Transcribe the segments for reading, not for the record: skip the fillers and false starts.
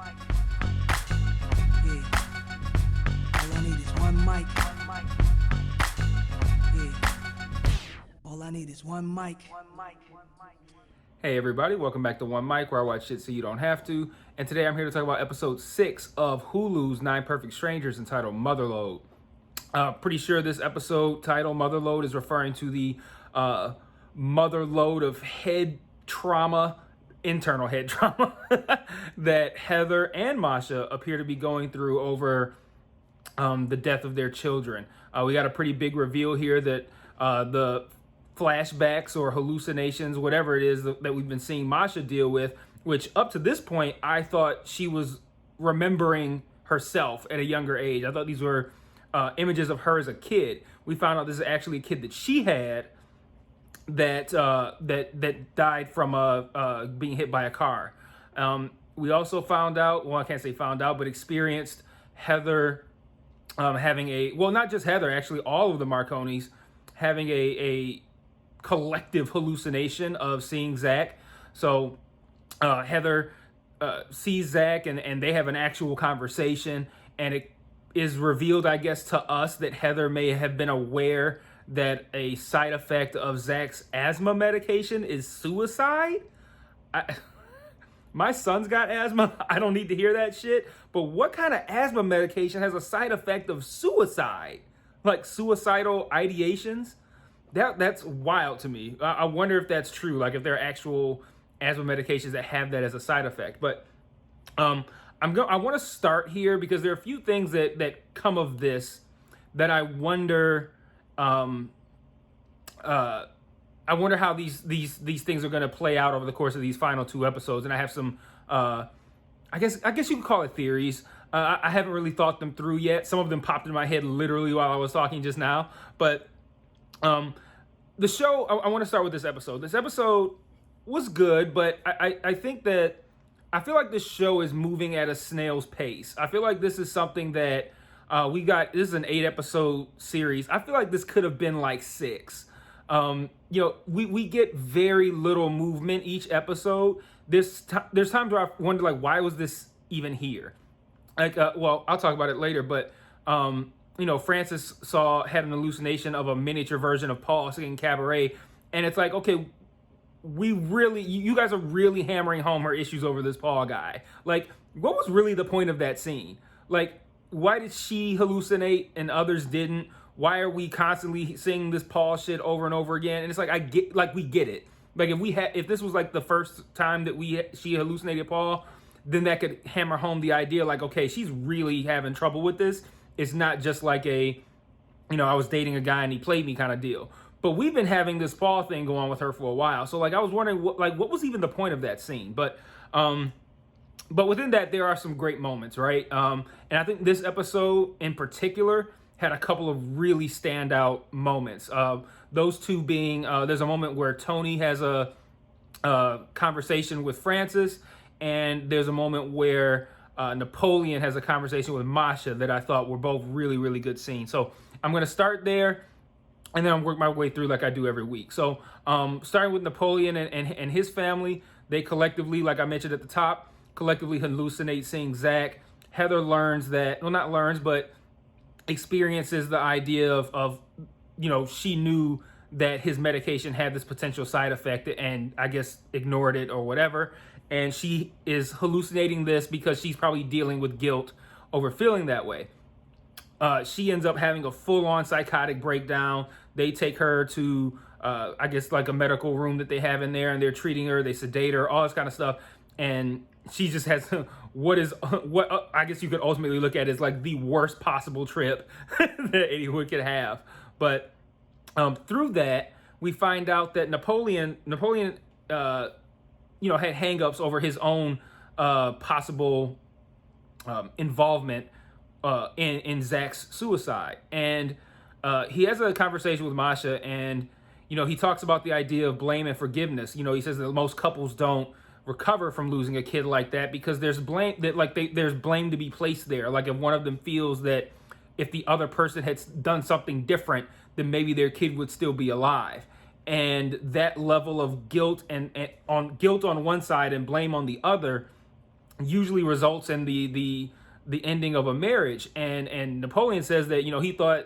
Yeah. All I need is one mic. Yeah. All I need is one mic. Hey everybody, welcome back to One Mic, where I watch shit so you don't have to. And today I'm here to talk about episode 6 of Hulu's 9 Perfect Strangers, entitled Motherlode. Pretty sure this episode title, Motherlode, is referring to the motherload of head trauma, internal head trauma, that Heather and Masha appear to be going through over the death of their children. We got a pretty big reveal here that the flashbacks or hallucinations, whatever it is that we've been seeing Masha deal with, which up to this point, I thought she was remembering herself at a younger age. I thought these were images of her as a kid. We found out this is actually a kid that she had that died from being hit by a car. We also found out, well, I can't say found out, but experienced Heather having not just Heather, actually all of the Marconis having a collective hallucination of seeing Zach. So Heather sees Zach and they have an actual conversation, and it is revealed, I guess, to us that Heather may have been aware that a side effect of Zach's asthma medication is suicide. My son's got asthma. I don't need to hear that shit. But what kind of asthma medication has a side effect of suicide? Like suicidal ideations? That's wild to me. I wonder if that's true. Like if there are actual asthma medications that have that as a side effect. But I want to start here because there are a few things that come of this that I wonder. I wonder how these things are going to play out over the course of these final 2 episodes. And I have some, I guess you could call it theories. I haven't really thought them through yet. Some of them popped in my head literally while I was talking just now. But the show, I want to start with this episode. This episode was good, but I think that I feel like this show is moving at a snail's pace. I feel like this is something that this is an 8-episode series. I feel like this could have been like 6. We get very little movement each episode. There's times where I wonder, like, why was this even here? Like, I'll talk about it later, but Francis had an hallucination of a miniature version of Paul singing Cabaret, and it's like, okay, you guys are really hammering home her issues over this Paul guy. Like, what was really the point of that scene? Like, why did she hallucinate and others didn't? Why are we constantly singing this Paul shit over and over again? And it's like, we get it. Like if this was like the first time that she hallucinated Paul, then that could hammer home the idea, like, okay, she's really having trouble with this. It's not just like I was dating a guy and he played me kind of deal. But we've been having this Paul thing go on with her for a while. So like, I was wondering what was even the point of that scene? But within that, there are some great moments, right? And I think this episode in particular had a couple of really standout moments. Those two being, there's a moment where Tony has a conversation with Francis, and there's a moment where Napoleon has a conversation with Masha that I thought were both really, really good scenes. So I'm going to start there, and then I'll work my way through like I do every week. So starting with Napoleon and his family, they collectively, like I mentioned at the top, collectively hallucinate seeing Zach. Heather experiences the idea of she knew that his medication had this potential side effect and I guess ignored it or whatever. And she is hallucinating this because she's probably dealing with guilt over feeling that way. She ends up having a full-on psychotic breakdown. They take her to, I guess, like a medical room that they have in there, and they're treating her, they sedate her, all this kind of stuff. And she just has what I guess you could ultimately look at as like the worst possible trip that anyone could have. But through that, we find out that Napoleon, had hangups over his own possible involvement in Zach's suicide. And he has a conversation with Masha, and he talks about the idea of blame and forgiveness. He says that most couples don't recover from losing a kid like that because there's blame there's blame to be placed there. Like if one of them feels that if the other person had done something different, then maybe their kid would still be alive. And that level of guilt and guilt on one side and blame on the other usually results in the ending of a marriage. And Napoleon says that, he thought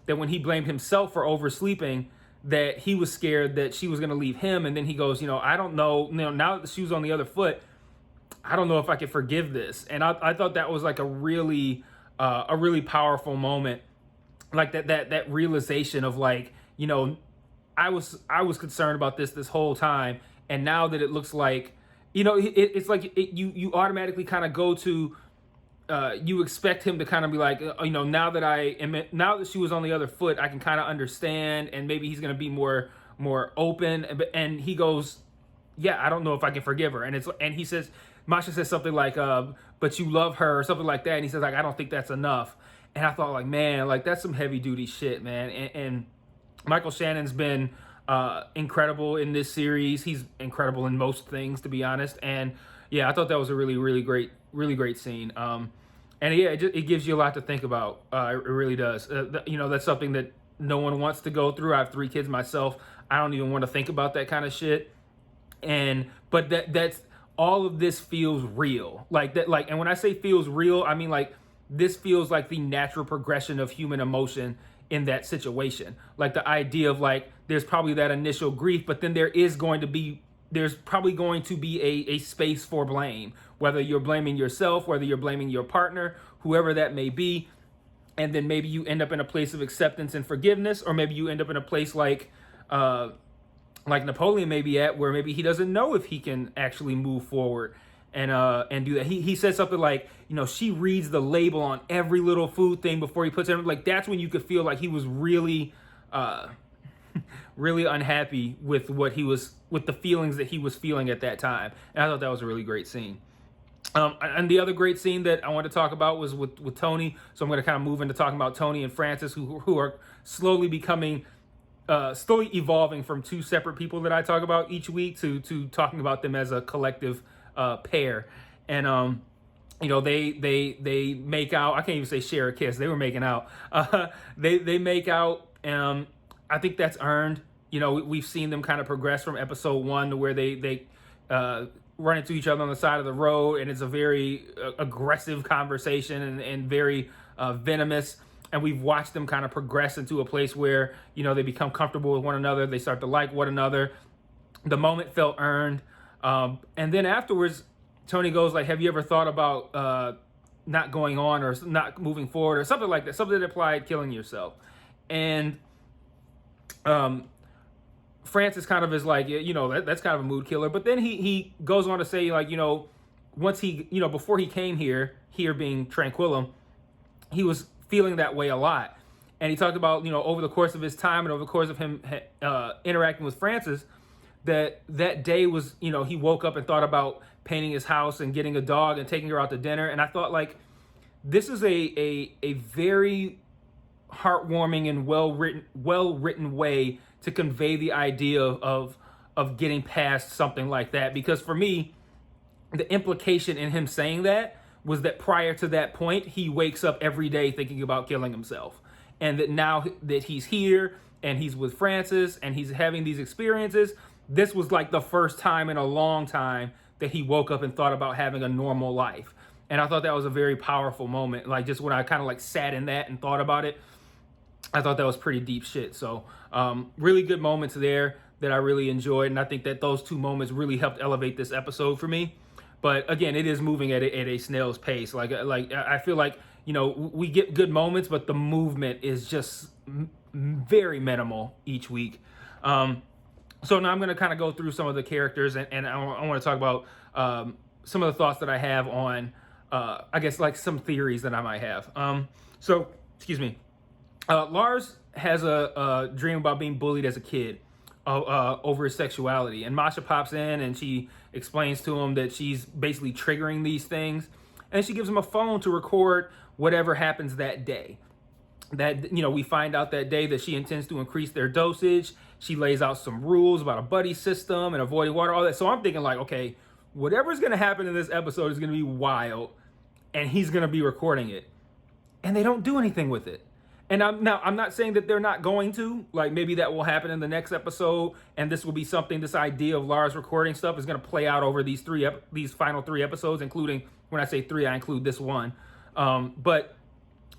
that when he blamed himself for oversleeping, that he was scared that she was going to leave him. And then he goes, I don't know, now that the shoe's on the other foot, I don't know if I could forgive this. And I thought that was like a really powerful moment, like that realization of like, I was concerned about this whole time, and now that it looks like, it's like you automatically kind of go to, you expect him to kind of be like, now that she was on the other foot, I can kind of understand, and maybe he's gonna be more open. And he goes, yeah, I don't know if I can forgive her. And he says, Masha says something like, but you love her, or something like that. And he says, like, I don't think that's enough. And I thought, like, man, like, that's some heavy duty shit, man. And Michael Shannon's been incredible in this series. He's incredible in most things, to be honest. And yeah, I thought that was a really great scene. And yeah, it gives you a lot to think about. It really does. That's something that no one wants to go through. I have 3 kids myself. I don't even want to think about that kind of shit. But that's all of this feels real. Like that. Like, and when I say feels real, I mean like this feels like the natural progression of human emotion in that situation. Like the idea of like there's probably that initial grief, but then there's probably going to be a space for blame, whether you're blaming yourself, whether you're blaming your partner, whoever that may be. And then maybe you end up in a place of acceptance and forgiveness, or maybe you end up in a place like Napoleon may be at, where maybe he doesn't know if he can actually move forward and do that. He said something like, she reads the label on every little food thing before he puts it in. Like, that's when you could feel like he was really really unhappy with with the feelings that he was feeling at that time. And I thought that was a really great scene. And the other great scene that I want to talk about was with Tony. So I'm going to kind of move into talking about Tony and Francis, who are slowly evolving from 2 separate people that I talk about each week to talking about them as a collective pair. And they make out. I can't even say share a kiss. They were making out. They make out. I think that's earned. We've seen them kind of progress from episode 1 to where they run into each other on the side of the road, and it's a very aggressive conversation and very venomous. And we've watched them kind of progress into a place where, they become comfortable with one another. They start to like one another. The moment felt earned. And then afterwards, Tony goes like, have you ever thought about not going on or not moving forward or something like that? Something that implied killing yourself. And Francis kind of is like, that's kind of a mood killer. But then he goes on to say, like, once he, before he came here being Tranquillum, he was feeling that way a lot. And he talked about, over the course of his time and over the course of him interacting with Francis, that day was, he woke up and thought about painting his house and getting a dog and taking her out to dinner. And I thought, like, this is a very heartwarming and well written way to convey the idea of getting past something like that. Because for me, the implication in him saying that was that prior to that point, he wakes up every day thinking about killing himself. And that now that he's here and he's with Francis and he's having these experiences, this was like the first time in a long time that he woke up and thought about having a normal life. And I thought that was a very powerful moment. Like, just when I kind of like sat in that and thought about it, I thought that was pretty deep shit. So really good moments there that I really enjoyed. And I think that those 2 moments really helped elevate this episode for me. But again, it is moving at a snail's pace. Like I feel like, we get good moments, but the movement is just very minimal each week. So now I'm going to kind of go through some of the characters, and I want to talk about some of the thoughts that I have on, I guess, like some theories that I might have. So, excuse me. Lars has a dream about being bullied as a kid over his sexuality. And Masha pops in and she explains to him that she's basically triggering these things. And she gives him a phone to record whatever happens that day. That, we find out that day that she intends to increase their dosage. She lays out some rules about a buddy system and avoiding water, all that. So I'm thinking like, okay, whatever's going to happen in this episode is going to be wild. And he's going to be recording it. And they don't do anything with it. And I'm not saying that they're not going to. Like, maybe that will happen in the next episode, and this will be something. This idea of Lars recording stuff is going to play out over these final 3 episodes, including, when I say 3, I include this one. But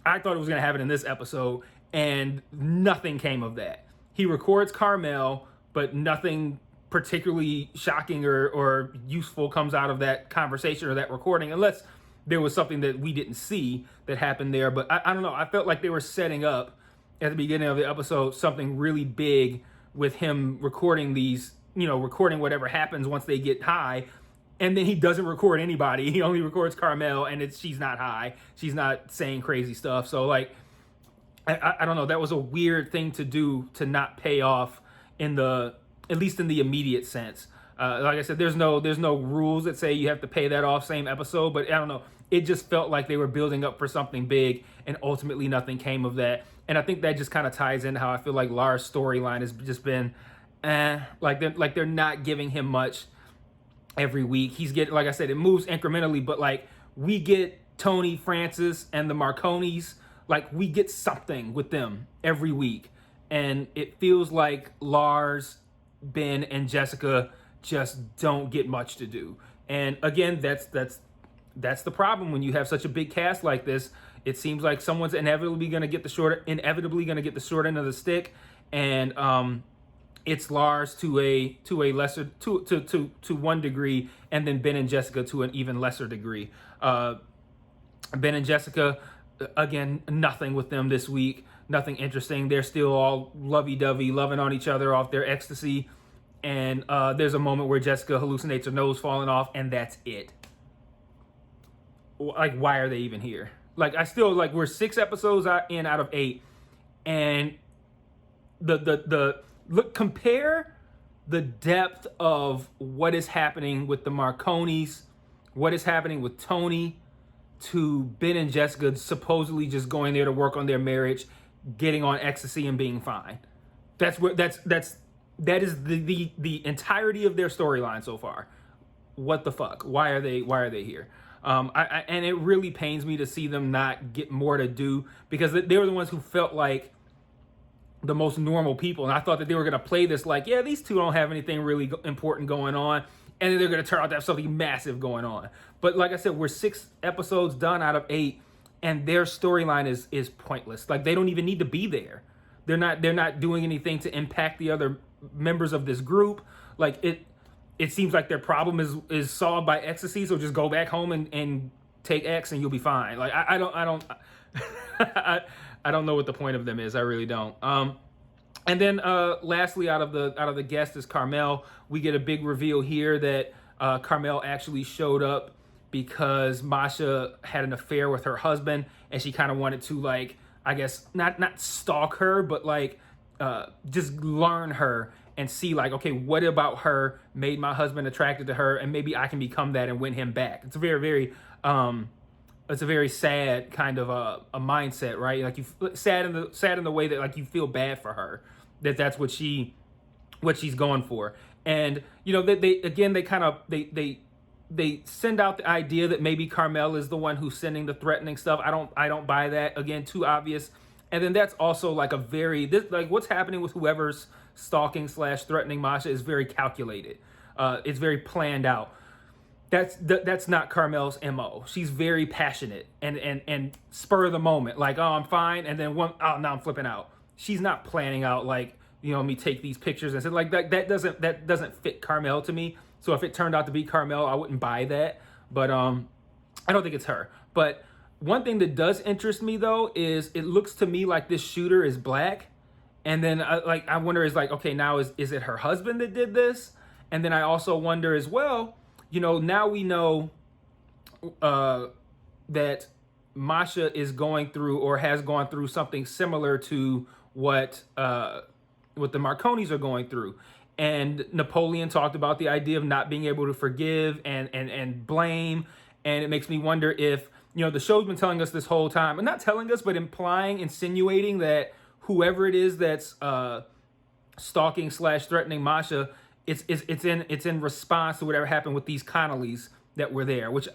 I thought it was going to happen in this episode, and nothing came of that. He records Carmel, but nothing particularly shocking or useful comes out of that conversation or that recording, unless there was something that we didn't see that happened there. But I don't know. I felt like they were setting up at the beginning of the episode something really big with him recording these, recording whatever happens once they get high. And then he doesn't record anybody. He only records Carmel, and she's not high. She's not saying crazy stuff. So, like, I don't know. That was a weird thing to do, to not pay off at least in the immediate sense. Like I said, there's no rules that say you have to pay that off same episode, but I don't know. It just felt like they were building up for something big, and ultimately nothing came of that. And I think that just kind of ties into how I feel like Lars' storyline has just been, like they're not giving him much every week. He's getting, like I said, it moves incrementally, but like we get Tony, Francis, and the Marconis, like we get something with them every week, and it feels like Lars, Ben, and Jessica just don't get much to do. And again, that's the problem when you have such a big cast like this. It seems like someone's inevitably going to get the short end of the stick, and it's Lars to a lesser to one degree, and then Ben and Jessica to an even lesser degree. Ben and Jessica, again, nothing with them this week. Nothing interesting. They're still all lovey-dovey, loving on each other off their ecstasy. And there's a moment where Jessica hallucinates her nose falling off, and that's it. Like, why are they even here? Like, I still, like, we're 6 episodes in out of 8, and compare the depth of what is happening with the Marconis, what is happening with Tony, to Ben and Jessica supposedly just going there to work on their marriage, getting on ecstasy and being fine. That is the entirety of their storyline so far. What the fuck? Why are they here? And it really pains me to see them not get more to do, because they were the ones who felt like the most normal people. And I thought that they were going to play this like, yeah, these two don't have anything really important going on, and then they're going to turn out to have something massive going on. But like I said, we're 6 episodes done out of 8, and their storyline is pointless. Like, they don't even need to be there. They're not doing anything to impact the other members of this group. Like, it seems like their problem is solved by ecstasy, so just go back home and take X and you'll be fine. Like, I don't I don't know what the point of them is. I really don't. And then lastly, out of the guests is Carmel. We get a big reveal here that Carmel actually showed up because Masha had an affair with her husband, and she kind of wanted to, like, I guess not stalk her, but like just learn her and see, like, okay, what about her made my husband attracted to her, and maybe I can become that and win him back. It's a very sad kind of a mindset, right? Like, you sad in the way that, like, you feel bad for her, that's what she's going for. And they send out the idea that maybe Carmel is the one who's sending the threatening stuff. I don't buy that. Again, too obvious. And then that's also like what's happening with whoever's stalking / threatening Masha is very calculated. It's very planned out. That's not Carmel's MO. She's very passionate and spur of the moment, like, oh, I'm fine, and then now I'm flipping out. She's not planning out, like, me take these pictures and say, like, that doesn't fit Carmel to me. So if it turned out to be Carmel, I wouldn't buy that. But I don't think it's her. But one thing that does interest me, though, is it looks to me like this shooter is black. And then I wonder, is like, okay, now is it her husband that did this? And then I also wonder as well, now we know that Masha is going through or has gone through something similar to what the Marconis are going through. And Napoleon talked about the idea of not being able to forgive and blame. And it makes me wonder if, the show's been telling us this whole time, and not telling us, but insinuating that whoever it is that's stalking / threatening Masha, it's in response to whatever happened with these Connollys that were there. Which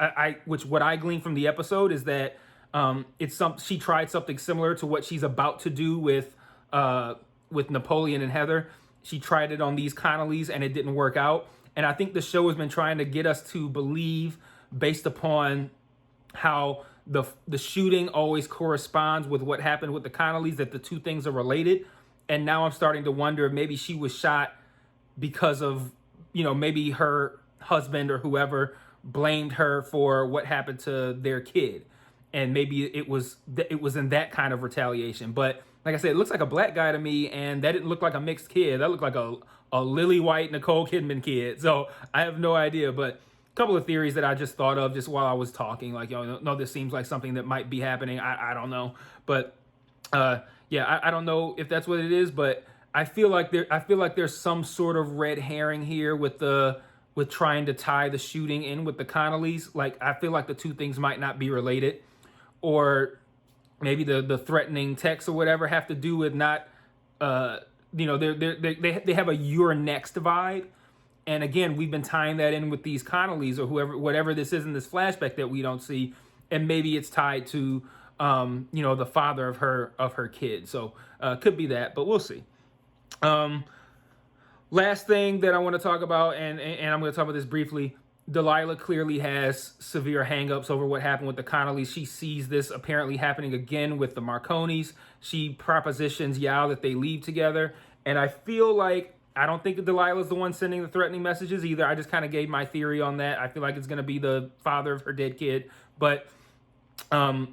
what I gleaned from the episode is that She tried something similar to what she's about to do with Napoleon and Heather. She tried it on these Connollys and it didn't work out. And I think the show has been trying to get us to believe, based upon how the shooting always corresponds with what happened with the Connollys, that the two things are related. And now I'm starting to wonder if maybe she was shot because of, maybe her husband or whoever blamed her for what happened to their kid. And maybe it was in that kind of retaliation. But like I said, it looks like a black guy to me, and that didn't look like a mixed kid. That looked like a lily white Nicole Kidman kid. So I have no idea. But a couple of theories that I just thought of just while I was talking. Like, no, this seems like something that might be happening. I don't know. But yeah, I don't know if that's what it is. But I feel like there's some sort of red herring here with trying to tie the shooting in with the Connollys. Like, I feel like the two things might not be related. Or maybe the threatening texts or whatever have to do with not, they have a "you're next" vibe. And again, we've been tying that in with these Connollys or whatever this is in this flashback that we don't see. And maybe it's tied to, the father of her kid. So could be that, but we'll see. Last thing that I want to talk about, and I'm going to talk about this briefly. Delilah clearly has severe hangups over what happened with the Connollys. She sees this apparently happening again with the Marconis. She propositions Yao that they leave together. And I feel like, I don't think that Delilah's the one sending the threatening messages either. I just kind of gave my theory on that. I feel like it's going to be the father of her dead kid. But I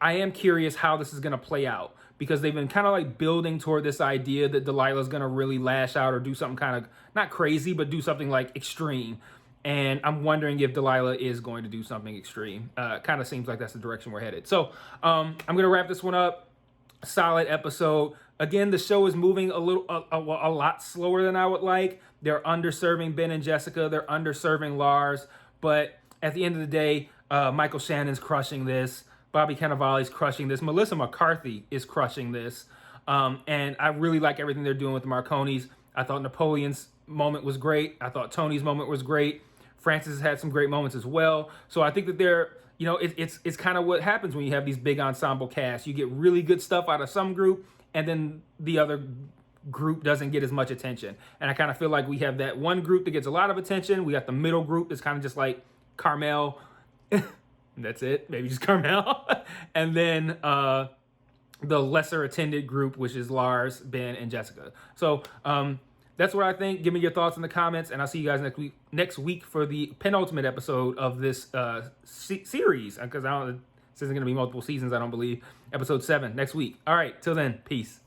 am curious how this is going to play out, because they've been kind of like building toward this idea that Delilah's going to really lash out or do something kind of, not crazy, but do something like extreme. And I'm wondering if Delilah is going to do something extreme. Kind of seems like that's the direction we're headed. So I'm going to wrap this one up. Solid episode. Again, the show is moving a lot slower than I would like. They're underserving Ben and Jessica. They're underserving Lars. But at the end of the day, Michael Shannon's crushing this. Bobby Cannavale's crushing this. Melissa McCarthy is crushing this. And I really like everything they're doing with the Marconis. I thought Napoleon's moment was great. I thought Tony's moment was great. Francis has had some great moments as well. So I think that they're, it's kind of what happens when you have these big ensemble casts. You get really good stuff out of some group, and then the other group doesn't get as much attention. And I kind of feel like we have that one group that gets a lot of attention. We got the middle group that's kind of just like Carmel. That's it. Maybe just Carmel. And then the lesser attended group, which is Lars, Ben, and Jessica. So that's what I think. Give me your thoughts in the comments, and I'll see you guys next week for the penultimate episode of this series. Because this isn't going to be multiple seasons, I don't believe. Episode 7 next week. All right. Till then, peace.